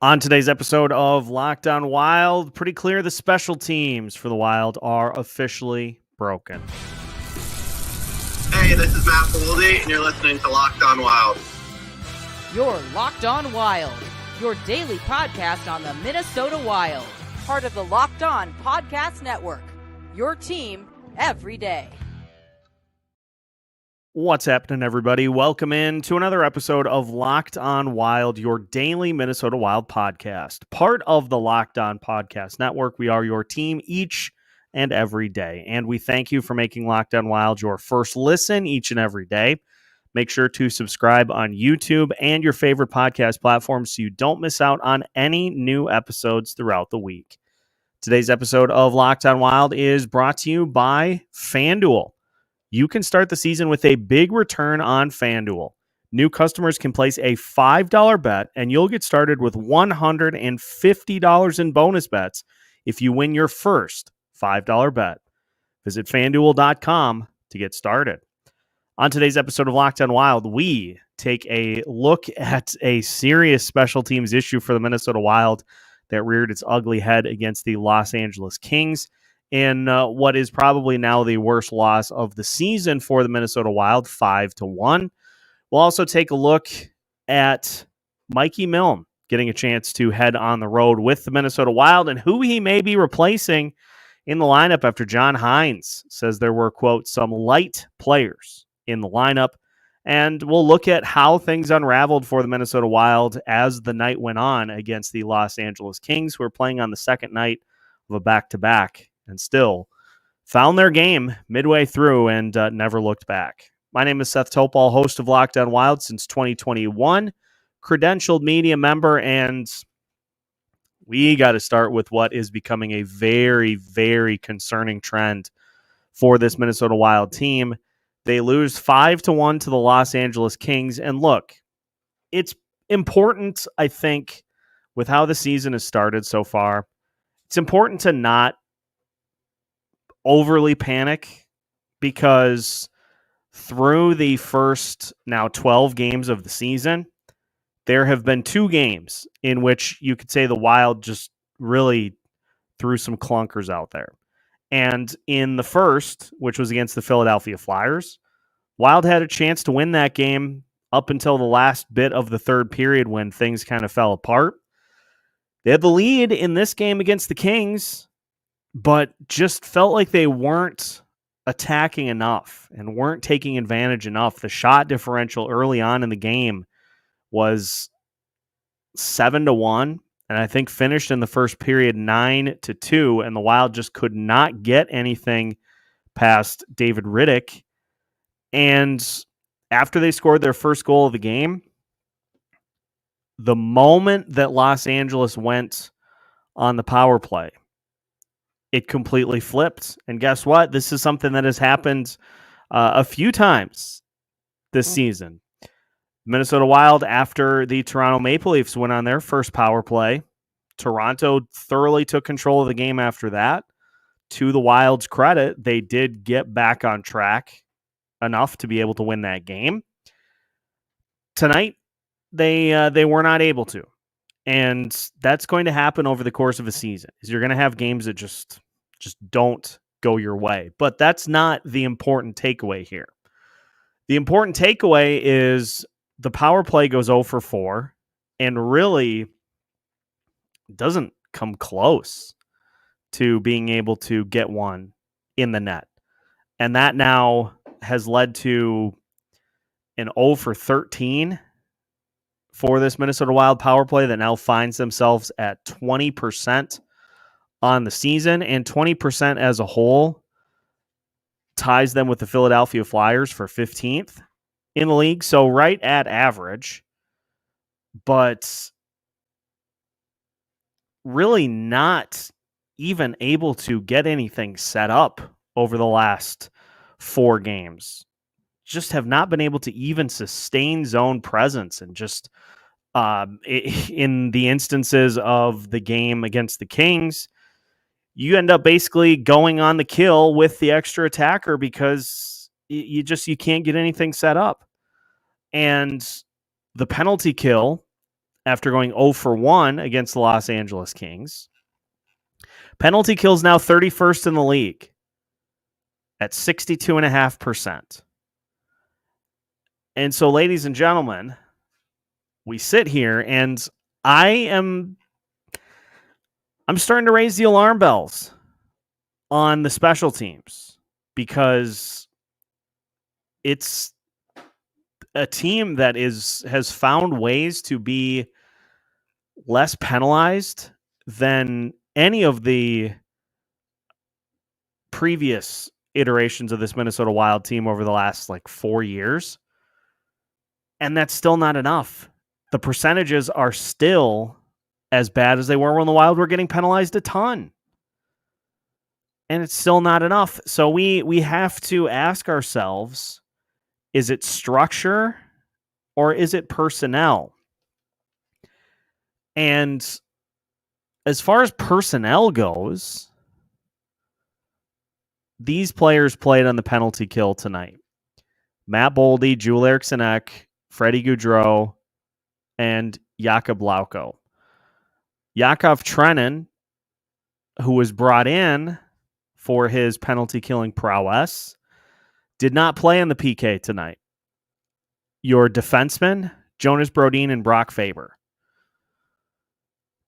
On today's episode of Locked On Wild, pretty clear the special teams for the Wild are officially broken. Hey, this is Matt Boldy, and you're listening to Locked On Wild. You're Locked On Wild, your daily podcast on the Minnesota Wild. Part of the Locked On Podcast Network, your team every day. What's happening, everybody? Welcome in to another episode of Locked On Wild, your daily Minnesota Wild podcast. Part of the Locked On Podcast Network. We are your team each and every day. And we thank you for making Locked On Wild your first listen each and every day. Make sure to subscribe on YouTube and your favorite podcast platforms so you don't miss out on any new episodes throughout the week. Today's episode of Locked On Wild is brought to you by FanDuel. You can start the season with a big return on FanDuel. New customers can place a $5 bet, and you'll get started with $150 in bonus bets if you win your first $5 bet. Visit FanDuel.com to get started. On today's episode of Locked On Wild, we take a look at a serious special teams issue for the Minnesota Wild that reared its ugly head against the Los Angeles Kings in what is probably now the worst loss of the season for the Minnesota Wild, 5-1. We'll also take a look at Michael Milne getting a chance to head on the road with the Minnesota Wild and who he may be replacing in the lineup after John Hynes says there were, quote, some light players in the lineup. And we'll look at how things unraveled for the Minnesota Wild as the night went on against the Los Angeles Kings, who are playing on the second night of a back-to-back and still found their game midway through and never looked back. My name is Seth Toupal, host of Locked On Wild since 2021, credentialed media member, and we got to start with what is becoming a very, very concerning trend for this Minnesota Wild team. They lose 5-1 to the Los Angeles Kings, and look, it's important, I think, with how the season has started so far, it's important to not overly panic, because through the first now 12 games of the season, there have been two games in which you could say the Wild just really threw some clunkers out there. And in the first, which was against the Philadelphia Flyers, Wild had a chance to win that game up until the last bit of the third period when things kind of fell apart. They had the lead in this game against the Kings, but just felt like they weren't attacking enough and weren't taking advantage enough. The shot differential early on in the game was 7-1, and I think finished in the first period 9-2, and the Wild just could not get anything past David Rittich. And after they scored their first goal of the game, the moment that Los Angeles went on the power play, it completely flipped. And guess what? This is something that has happened a few times this season. Minnesota Wild, after the Toronto Maple Leafs went on their first power play, Toronto thoroughly took control of the game after that. To the Wild's credit, they did get back on track enough to be able to win that game. Tonight, they were not able to. And that's going to happen over the course of a season. Is you're going to have games that just don't go your way. But that's not the important takeaway here. The important takeaway is the power play goes 0 for 4 and really doesn't come close to being able to get one in the net. And that now has led to an 0 for 13 for this Minnesota Wild power play that now finds themselves at 20% on the season, and 20% as a whole ties them with the Philadelphia Flyers for 15th in the league. So right at average, but really not even able to get anything set up over the last 4 games. Just have not been able to even sustain zone presence, and just in the instances of the game against the Kings, you end up basically going on the kill with the extra attacker because you can't get anything set up. And the penalty kill after going 0 for 1 against the Los Angeles Kings. Penalty kills now 31st in the league at 62.5%. And so, ladies and gentlemen, we sit here and I'm starting to raise the alarm bells on the special teams because it's a team that has found ways to be less penalized than any of the previous iterations of this Minnesota Wild team over the last 4 years. And that's still not enough. The percentages are still as bad as they were when the Wild were getting penalized a ton. And it's still not enough. So we have to ask ourselves, is it structure or is it personnel? And as far as personnel goes, these players played on the penalty kill tonight. Matt Boldy, Joel Eriksson Ek, Freddie Gaudreau, and Jakub Lauko. Yakov Trenin, who was brought in for his penalty killing prowess, did not play on the PK tonight. Your defensemen, Jonas, Brodin, and Brock Faber.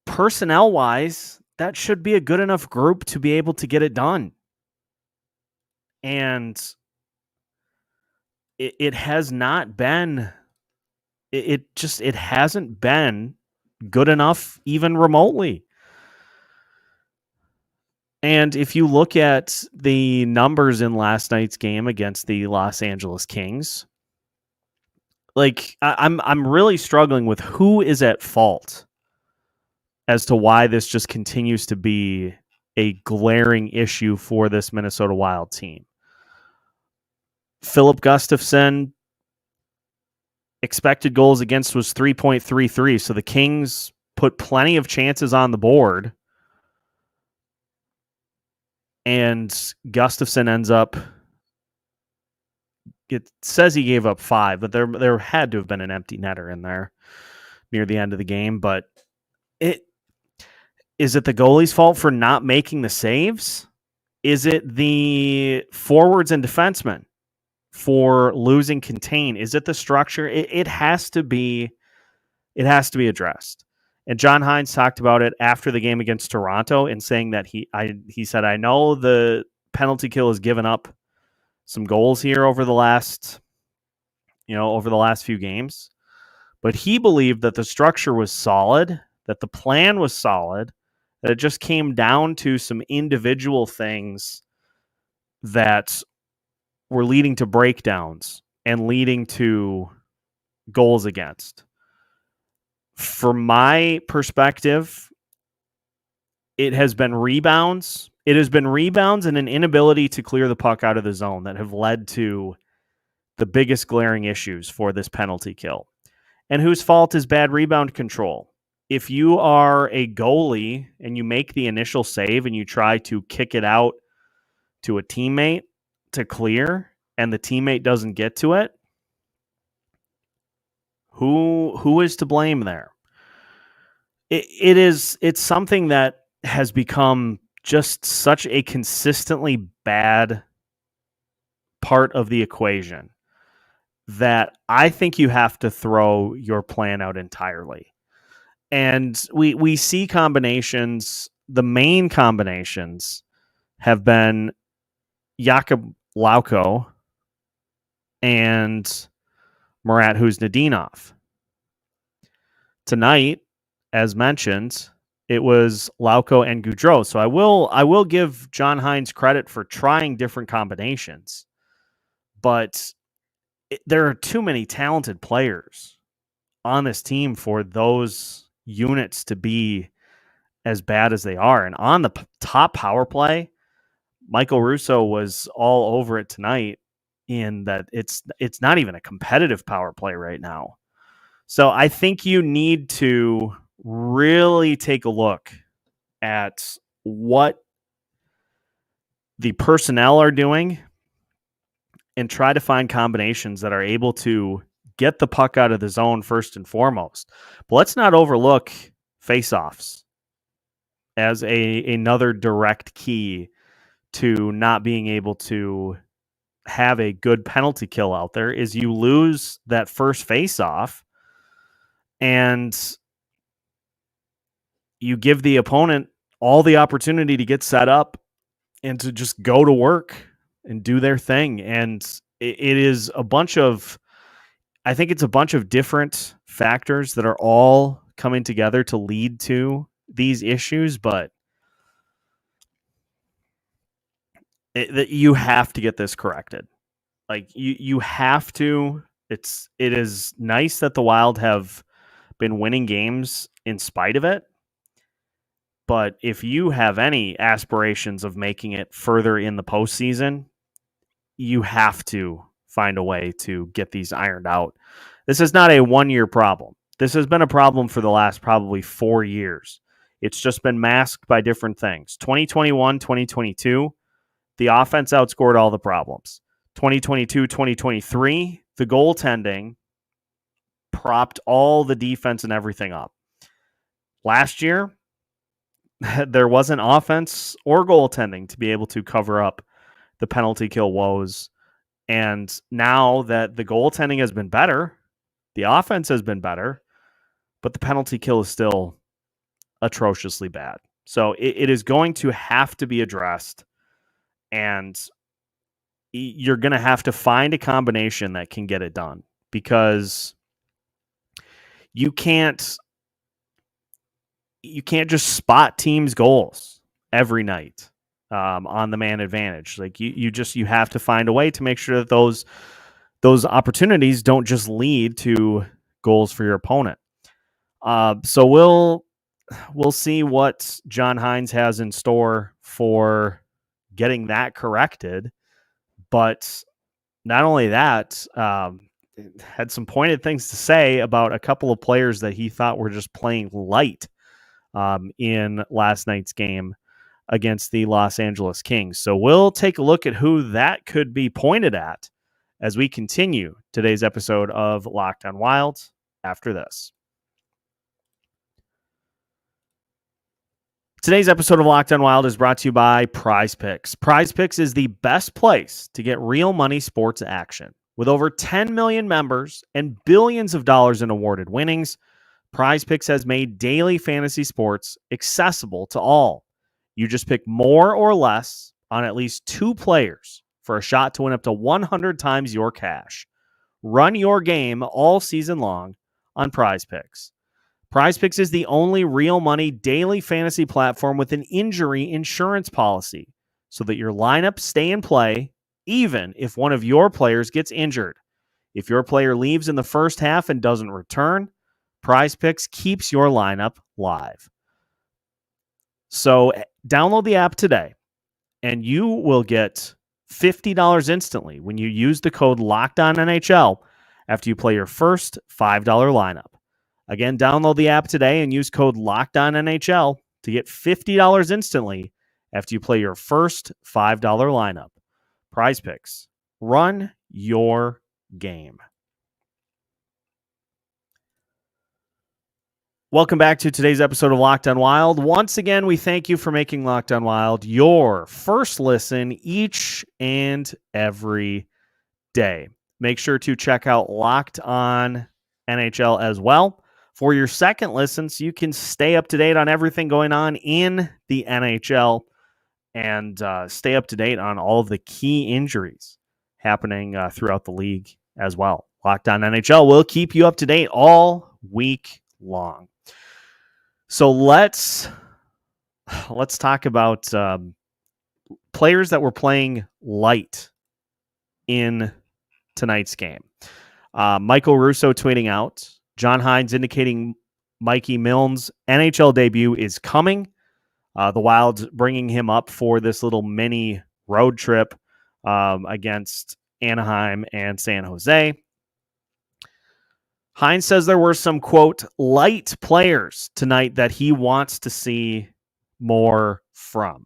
Personnel-wise, that should be a good enough group to be able to get it done. And it has not been, it hasn't been good enough even remotely. And if you look at the numbers in last night's game against the Los Angeles Kings, I'm really struggling with who is at fault as to why this just continues to be a glaring issue for this Minnesota Wild team. Philip Gustafsson, expected goals against was 3.33, so the Kings put plenty of chances on the board, and Gustafsson ends up, it says he gave up 5, but there had to have been an empty netter in there near the end of the game. But is it the goalie's fault for not making the saves? Is it the forwards and defensemen for losing contain? Is it the structure? It has to be addressed. And John Hynes talked about it after the game against Toronto and saying that he said, I know the penalty kill has given up some goals here over the last few games, but he believed that the structure was solid, that the plan was solid, that it just came down to some individual things that were leading to breakdowns and leading to goals against. From my perspective, it has been rebounds. It has been rebounds and an inability to clear the puck out of the zone that have led to the biggest glaring issues for this penalty kill. And whose fault is bad rebound control? If you are a goalie and you make the initial save and you try to kick it out to a teammate to clear and the teammate doesn't get to it, who is to blame there? It's something that has become just such a consistently bad part of the equation that I think you have to throw your plan out entirely. And we see combinations. The main combinations have been Jakub Lauko and Murat Huznadinov. Tonight, as mentioned, it was Lauko and Gaudreau. So I will give John Hynes credit for trying different combinations, but there are too many talented players on this team for those units to be as bad as they are. And on the top power play, Michael Russo was all over it tonight in that it's not even a competitive power play right now. So I think you need to really take a look at what the personnel are doing and try to find combinations that are able to get the puck out of the zone first and foremost. But let's not overlook faceoffs as another direct key to not being able to have a good penalty kill out there. Is you lose that first faceoff and you give the opponent all the opportunity to get set up and to just go to work and do their thing. And it is a bunch of, I think it's a bunch of different factors that are all coming together to lead to these issues, but you have to get this corrected. Like you have to. It is nice that the Wild have been winning games in spite of it. But if you have any aspirations of making it further in the postseason, you have to find a way to get these ironed out. This is not a one-year problem. This has been a problem for the last probably 4 years. It's just been masked by different things. 2021, 2022, the offense outscored all the problems. 2022, 2023, the goaltending propped all the defense and everything up. Last year, there wasn't offense or goaltending to be able to cover up the penalty kill woes. And now that the goaltending has been better, the offense has been better, but the penalty kill is still atrociously bad. So it is going to have to be addressed, and you're going to have to find a combination that can get it done, because you can't just spot teams' goals every night on the man advantage. Like you have to find a way to make sure that those opportunities don't just lead to goals for your opponent. So we'll see what John Hynes has in store for getting that corrected. But not only that, had some pointed things to say about a couple of players that he thought were just playing light in last night's game against the Los Angeles Kings. So we'll take a look at who that could be pointed at as we continue today's episode of Locked on Wild after this. Today's episode of Locked on Wild is brought to you by Prize Picks. Prize Picks is the best place to get real money sports action. With over 10 million members and billions of dollars in awarded winnings, Prize Picks has made daily fantasy sports accessible to all. You just pick more or less on at least 2 players for a shot to win up to 100 times your cash. Run your game all season long on Prize Picks. Prize Picks is the only real money daily fantasy platform with an injury insurance policy so that your lineups stay in play even if one of your players gets injured. If your player leaves in the first half and doesn't return, Prize Picks keeps your lineup live. So download the app today and you will get $50 instantly when you use the code LOCKEDONNHL after you play your first $5 lineup. Again, download the app today and use code LOCKEDONNHL to get $50 instantly after you play your first $5 lineup. Prize Picks. Run your game. Welcome back to today's episode of Locked on Wild. Once again, we thank you for making Locked on Wild your first listen each and every day. Make sure to check out Locked on NHL as well for your second listen, so you can stay up to date on everything going on in the NHL and stay up to date on all of the key injuries happening throughout the league as well. Locked on NHL will keep you up to date all week long. So let's talk about players that were playing light in tonight's game. Michael Russo tweeting out, John Hynes indicating Mikey Milne's NHL debut is coming. The Wild's bringing him up for this little mini road trip against Anaheim and San Jose. Hines says there were some, quote, light players tonight that he wants to see more from.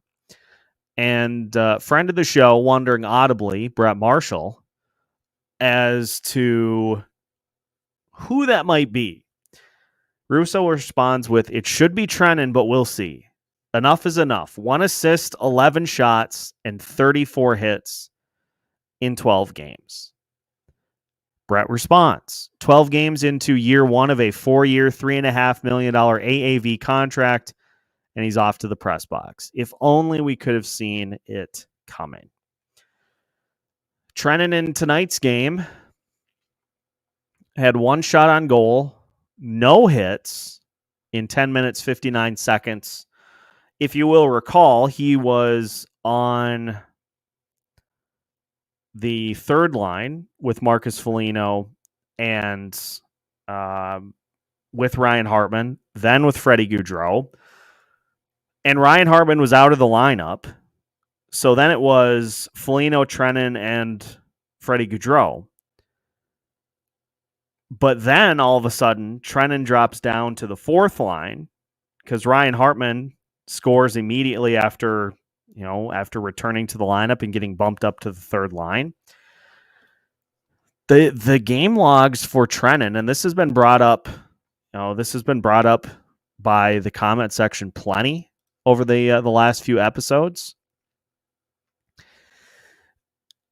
And friend of the show, wondering audibly, Brett Marshall, as to who that might be. Russo responds with, "It should be Trenin, but we'll see. Enough is enough. 1 assist, 11 shots, and 34 hits in 12 games." Brett responds, 12 games into year one of a 4-year, $3.5 million AAV contract, and he's off to the press box. If only we could have seen it coming. Trenin in tonight's game had 1 shot on goal, no hits in 10 minutes, 59 seconds. If you will recall, he was on the third line with Marcus Foligno and with Ryan Hartman, then with Freddie Gaudreau. And Ryan Hartman was out of the lineup. So then it was Foligno, Trenin, and Freddie Gaudreau. But then all of a sudden, Trenin drops down to the fourth line because Ryan Hartman scores immediately after returning to the lineup and getting bumped up to the third line. The game logs for Trenin, and this has been brought up, by the comment section plenty over the last few episodes.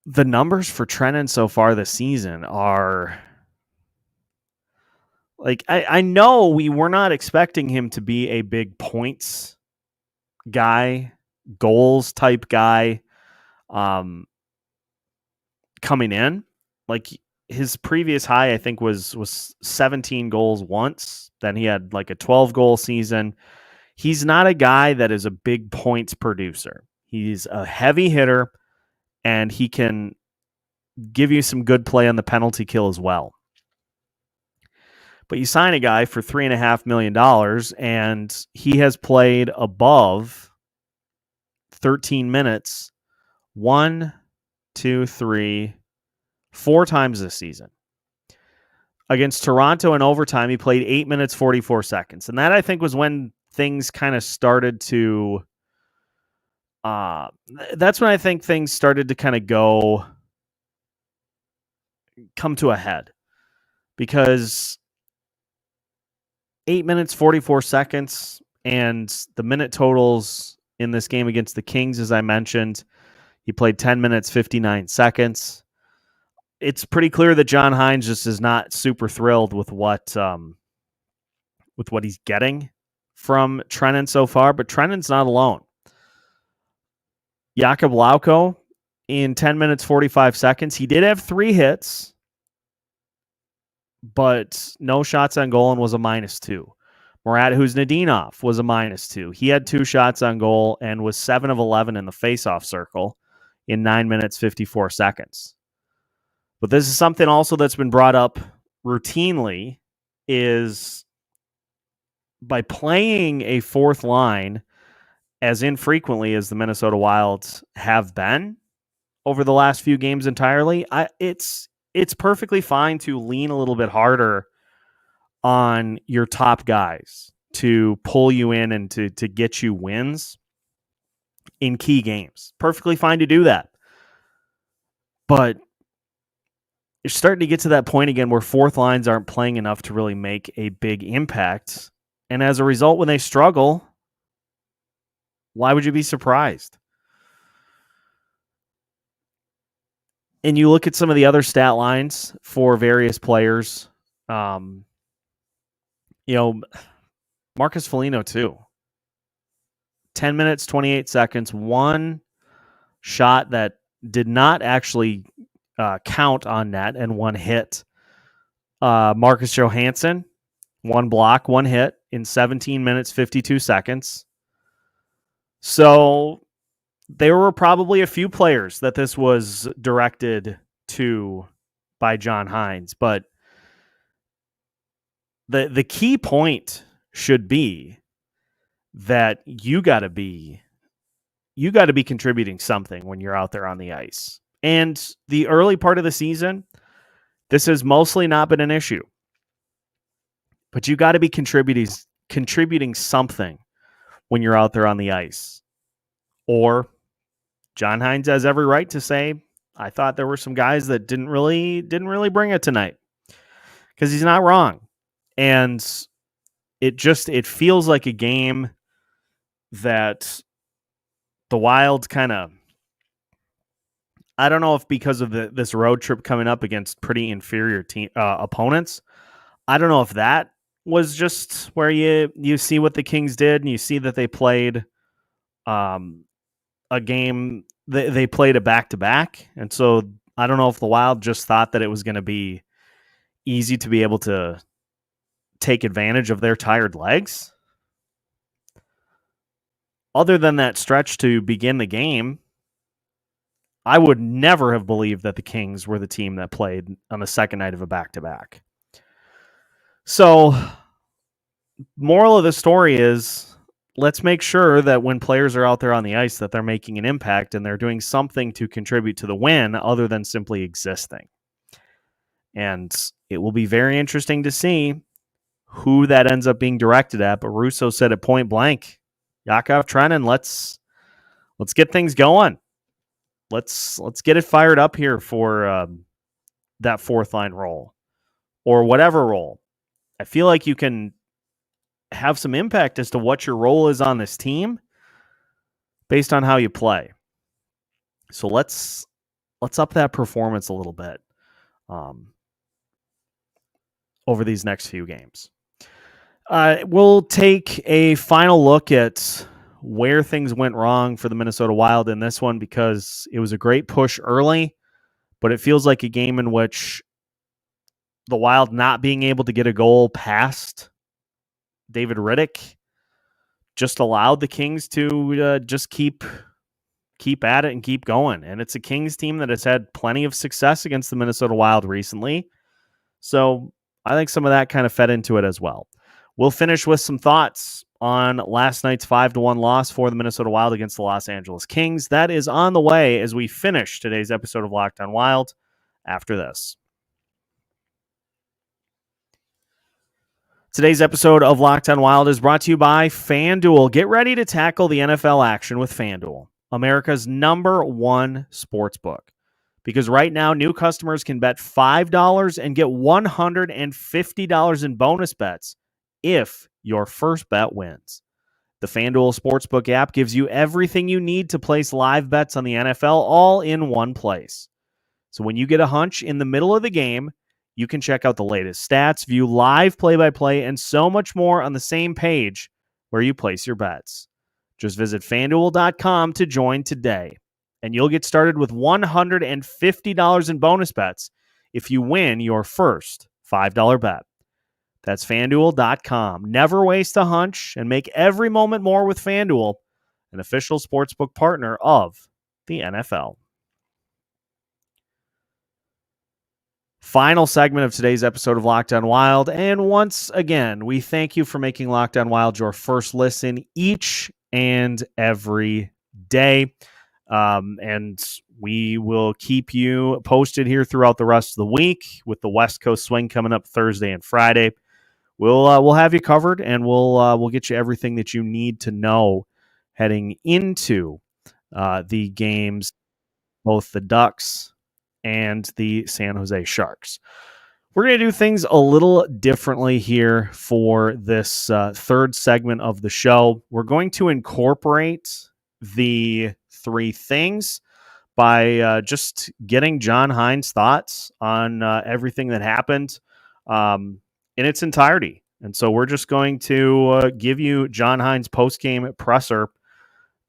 The numbers for Trenin so far this season are like, I know we were not expecting him to be a big points guy, goals type guy, coming in. Like, his previous high, I think, was 17 goals once. Then he had like a 12-goal season. He's not a guy that is a big points producer. He's a heavy hitter, and he can give you some good play on the penalty kill as well. But you sign a guy for $3.5 million, and he has played above 13 minutes 4 times this season. Against Toronto in overtime, he played 8 minutes, 44 seconds. And that, I think, was when things kind of started to... that's when I think things started to kind of come to a head. Because 8 minutes, 44 seconds, and the minute totals in this game against the Kings, as I mentioned, he played 10 minutes, 59 seconds. It's pretty clear that John Hynes just is not super thrilled with what he's getting from Trenin so far, but Trenin's not alone. Jakub Lauko in 10 minutes, 45 seconds. He did have 3 hits, but no shots on goal and was a -2. Murat Huznadinov was a -2. He had 2 shots on goal and was 7 of 11 in the faceoff circle in 9 minutes, 54 seconds. But this is something also that's been brought up routinely, is by playing a fourth line as infrequently as the Minnesota Wild have been over the last few games entirely, it's perfectly fine to lean a little bit harder on your top guys to pull you in and to get you wins in key games. Perfectly fine to do that. But you're starting to get to that point again where fourth lines aren't playing enough to really make a big impact. And as a result, when they struggle, why would you be surprised? And you look at some of the other stat lines for various players. Marcus Foligno too. 10 minutes, 28 seconds, 1 shot that did not actually count on net, and 1 hit. Marcus Johansson, 1 block, 1 hit in 17 minutes, 52 seconds. So there were probably a few players that this was directed to by John Hynes, but the key point should be that you got to be contributing something when you're out there on the ice. And the early part of the season, this has mostly not been an issue. But you got to be contributing something when you're out there on the ice. Or John Hynes has every right to say, I thought there were some guys that didn't really bring it tonight. because he's not wrong. And it feels like a game that the Wild kind of, I don't know if because of this road trip coming up against pretty inferior team opponents, I don't know if that was just where you see what the Kings did and you see that they played a game, they played a back-to-back. And so I don't know if the Wild just thought that it was going to be easy to be able to take advantage of their tired legs. Other than that stretch to begin the game, I would never have believed that the Kings were the team that played on the second night of a back-to-back. So, moral of the story is, let's make sure that when players are out there on the ice that they're making an impact and they're doing something to contribute to the win other than simply existing. And it will be very interesting to see who that ends up being directed at. But Russo said it point blank, Yakov Trenin, let's get things going. Let's get it fired up here for that fourth line role or whatever role. I feel like you can have some impact as to what your role is on this team based on how you play. So let's up that performance a little bit over these next few games. We'll take a final look at where things went wrong for the Minnesota Wild in this one, because it was a great push early, but it feels like a game in which the Wild not being able to get a goal past David Riddick just allowed the Kings to just keep at it and keep going. And it's a Kings team that has had plenty of success against the Minnesota Wild recently. So I think some of that kind of fed into it as well. We'll finish with some thoughts on last night's 5-1 loss for the Minnesota Wild against the Los Angeles Kings. That is on the way as we finish today's episode of Locked On Wild after this. Today's episode of Locked On Wild is brought to you by FanDuel. Get ready to tackle the NFL action with FanDuel, America's #1 sportsbook. Because right now, new customers can bet $5 and get $150 in bonus bets if your first bet wins. The FanDuel Sportsbook app gives you everything you need to place live bets on the NFL all in one place. So when you get a hunch in the middle of the game, you can check out the latest stats, view live play-by-play, and so much more on the same page where you place your bets. Just visit FanDuel.com to join today, and you'll get started with $150 in bonus bets if you win your first $5 bet. That's FanDuel.com. Never waste a hunch and make every moment more with FanDuel, an official sportsbook partner of the NFL. Final segment of today's episode of Locked On Wild. And once again, we thank you for making Locked On Wild your first listen each and every day. And we will keep you posted here throughout the rest of the week with the West Coast swing coming up Thursday and Friday. We'll have you covered, and we'll get you everything that you need to know heading into the games, both the Ducks and the San Jose Sharks. We're going to do things a little differently here for this third segment of the show. We're going to incorporate the three things by just getting John Hynes' thoughts on everything that happened in its entirety. And so we're just going to give you John Hynes' post-game presser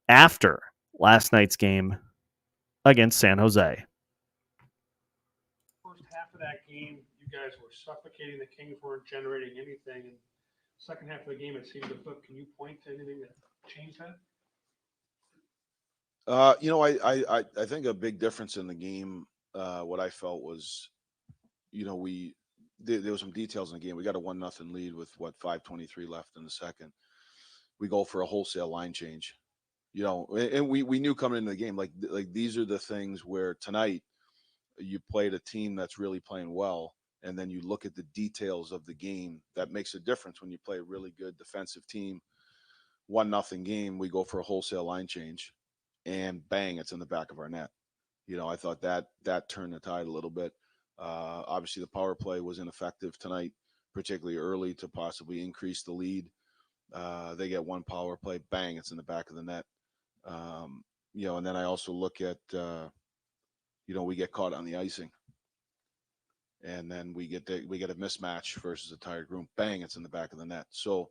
after last night's game against San Jose. First half of that game, you guys were suffocating. The Kings weren't generating anything. And second half of the game, it seemed to flip. Can you point to anything that changed that? I think a big difference in the game, what I felt was, there were some details in the game. We got a 1-0 lead with 5:23 left in the second. We go for a wholesale line change, and we knew coming into the game, like these are the things where tonight you played a team that's really playing well. And then you look at the details of the game that makes a difference when you play a really good defensive team. 1-0 game, we go for a wholesale line change, and bang, it's in the back of our net. I thought that turned the tide a little bit. Obviously, the power play was ineffective tonight, particularly early to possibly increase the lead. They get one power play, bang, it's in the back of the net. And then I also look at, we get caught on the icing. And then we get a mismatch versus a tired room. Bang, it's in the back of the net. So,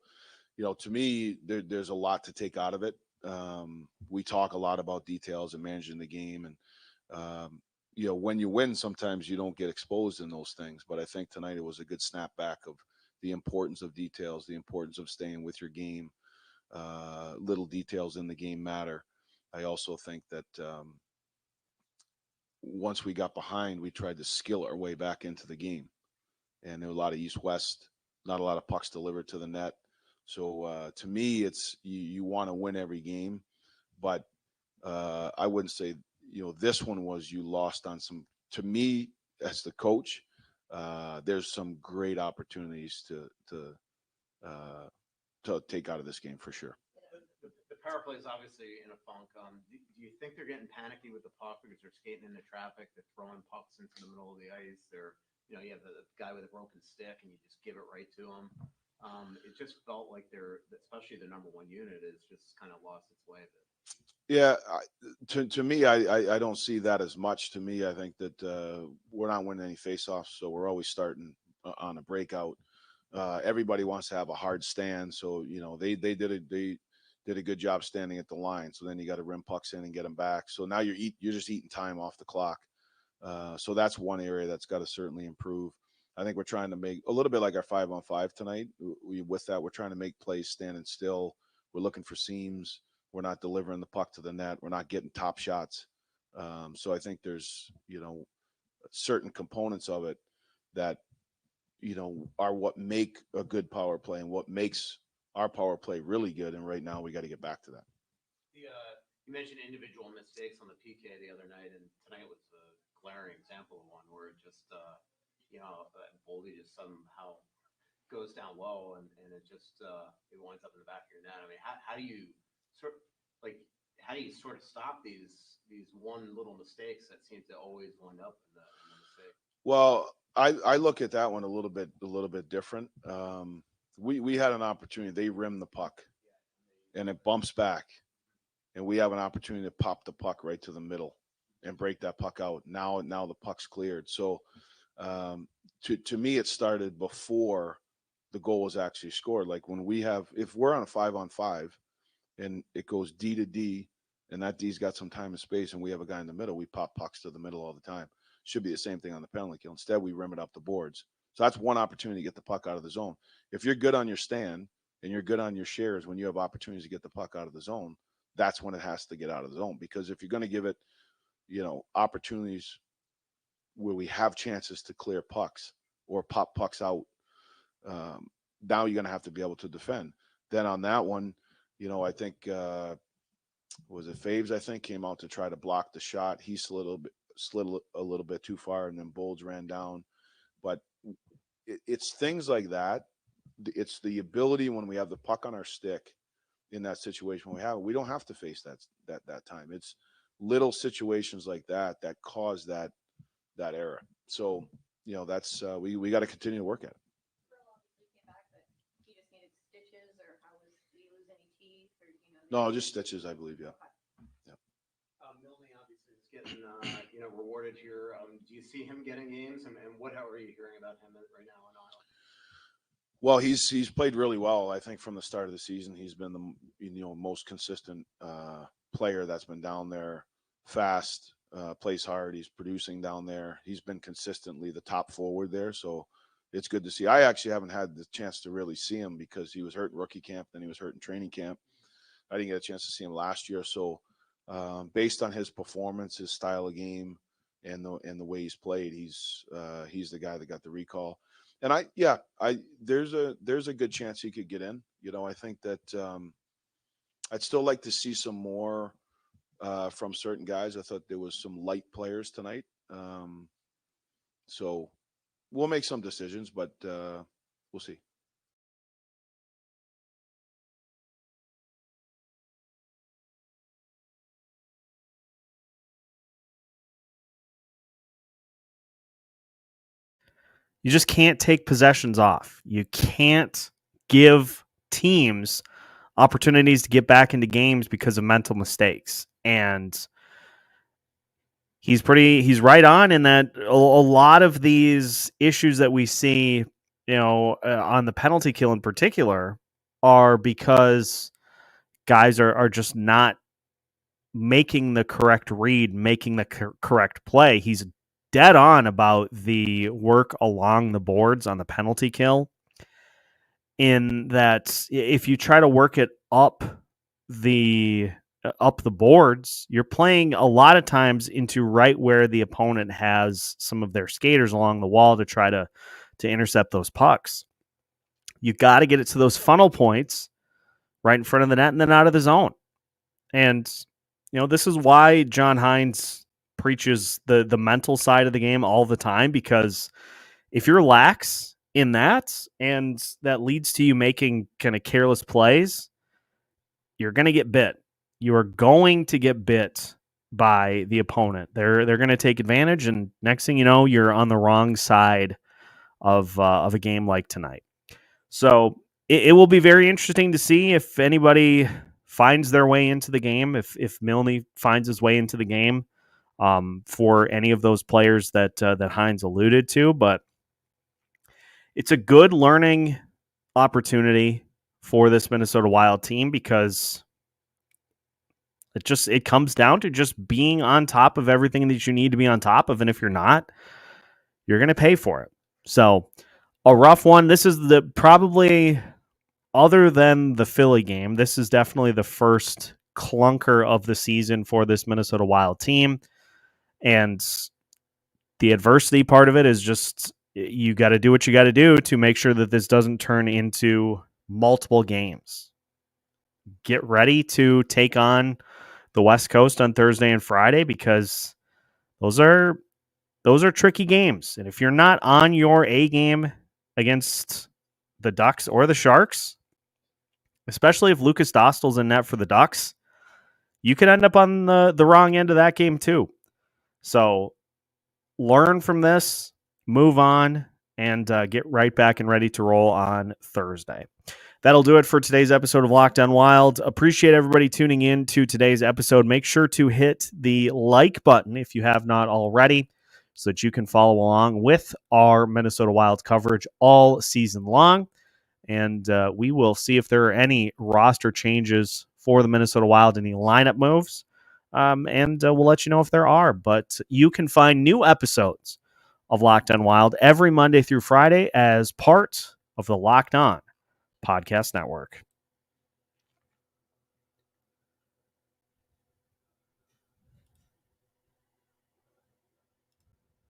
to me, there's a lot to take out of it. We talk a lot about details and managing the game. And, when you win, sometimes you don't get exposed in those things. But I think tonight it was a good snapback of the importance of details, the importance of staying with your game. Little details in the game matter. I also think that once we got behind, we tried to skill our way back into the game. And there were a lot of east-west, not a lot of pucks delivered to the net. So to me, it's you want to win every game. But I wouldn't say, this one was you lost on some. To me, as the coach, there's some great opportunities to take out of this game for sure. The power play is obviously in a funk. Do you think they're getting panicky with the puck because they're skating into traffic? They're throwing pucks into the middle of the ice. They're, you have the guy with a broken stick and you just give it right to him. It just felt like especially the number one unit, is just kind of lost its way a bit. Yeah, to me, I don't see that as much. To me, I think that we're not winning any faceoffs, so we're always starting on a breakout. Everybody wants to have a hard stand, so they did a good job standing at the line. So then you got to rim pucks in and get them back. So now you're just eating time off the clock. So that's one area that's got to certainly improve. I think we're trying to make a little bit like our 5-on-5 tonight. With that, we're trying to make plays standing still. We're looking for seams. We're not delivering the puck to the net. We're not getting top shots. So I think there's, certain components of it that, are what make a good power play and what makes our power play really good. And right now we got to get back to that. You mentioned individual mistakes on the PK the other night, and tonight was a glaring example of one where it just, Boldy just somehow goes down low and it just it winds up in the back of your net. I mean, how do you sort of stop these one little mistakes that seem to always wind up in the mistake? Well, I look at that one a little bit different. We had an opportunity. They rim the puck, and it bumps back, and we have an opportunity to pop the puck right to the middle and break that puck out. Now the puck's cleared. So to me, it started before the goal was actually scored. Like if we're on a 5-on-5 and it goes D to D, and that D's got some time and space, and we have a guy in the middle, we pop pucks to the middle all the time. Should be the same thing on the penalty kill. Instead, we rim it up the boards. So that's one opportunity to get the puck out of the zone. If you're good on your stand and you're good on your shares when you have opportunities to get the puck out of the zone, that's when it has to get out of the zone. Because if you're going to give it, opportunities where we have chances to clear pucks or pop pucks out, now you're going to have to be able to defend. Then on that one, I think was it Faves? I think came out to try to block the shot. He slid a little bit too far, and then Bolds ran down. But it's things like that. It's the ability when we have the puck on our stick in that situation we don't have to face that time. It's little situations like that cause that error. So that's we got to continue to work at it. No, just stitches, I believe. Yeah. Milne obviously is getting rewarded here. Do you see him getting games, and how are you hearing about him right now in Iowa? Well, he's played really well. I think from the start of the season, he's been the most consistent player that's been down there. Fast, plays hard. He's producing down there. He's been consistently the top forward there. So it's good to see. I actually haven't had the chance to really see him because he was hurt in rookie camp, then he was hurt in training camp. I didn't get a chance to see him last year. So based on his performance, his style of game, and the way he's played, he's the guy that got the recall. And there's a good chance he could get in. I think that I'd still like to see some more from certain guys. I thought there was some light players tonight. So we'll make some decisions, but we'll see. You just can't take possessions off. You can't give teams opportunities to get back into games because of mental mistakes. And he's right on in that a lot of these issues that we see, on the penalty kill in particular, are because guys are just not making the correct read, making the correct play. He's dead on about the work along the boards on the penalty kill, in that if you try to work it up the boards, you're playing a lot of times into right where the opponent has some of their skaters along the wall to try to intercept those pucks. You got to get it to those funnel points right in front of the net and then out of the zone. And this is why John Hynes preaches the mental side of the game all the time, because if you're lax in that and that leads to you making kind of careless plays, you're going to get bit. You are going to get bit by the opponent. They're going to take advantage, and next thing you know, you're on the wrong side of a game like tonight. So it will be very interesting to see if anybody finds their way into the game, if Milne finds his way into the game, for any of those players that Hines alluded to. But it's a good learning opportunity for this Minnesota Wild team, because it comes down to just being on top of everything that you need to be on top of. And if you're not, you're going to pay for it. So a rough one. This is probably, other than the Philly game, this is definitely the first clunker of the season for this Minnesota Wild team. And the adversity part of it is just, you got to do what you got to do to make sure that this doesn't turn into multiple games. Get ready to take on the West Coast on Thursday and Friday, because those are tricky games. And if you're not on your A game against the Ducks or the Sharks, especially if Lucas Dostal's in net for the Ducks, you could end up on the wrong end of that game too. So learn from this, move on, and get right back and ready to roll on Thursday. That'll do it for today's episode of Locked On Wild. Appreciate everybody tuning in to today's episode. Make sure to hit the like button if you have not already, so that you can follow along with our Minnesota Wild coverage all season long. And we will see if there are any roster changes for the Minnesota Wild, any lineup moves, and we'll let you know if there are. But you can find new episodes of Locked On Wild every Monday through Friday as part of the Locked On Podcast Network.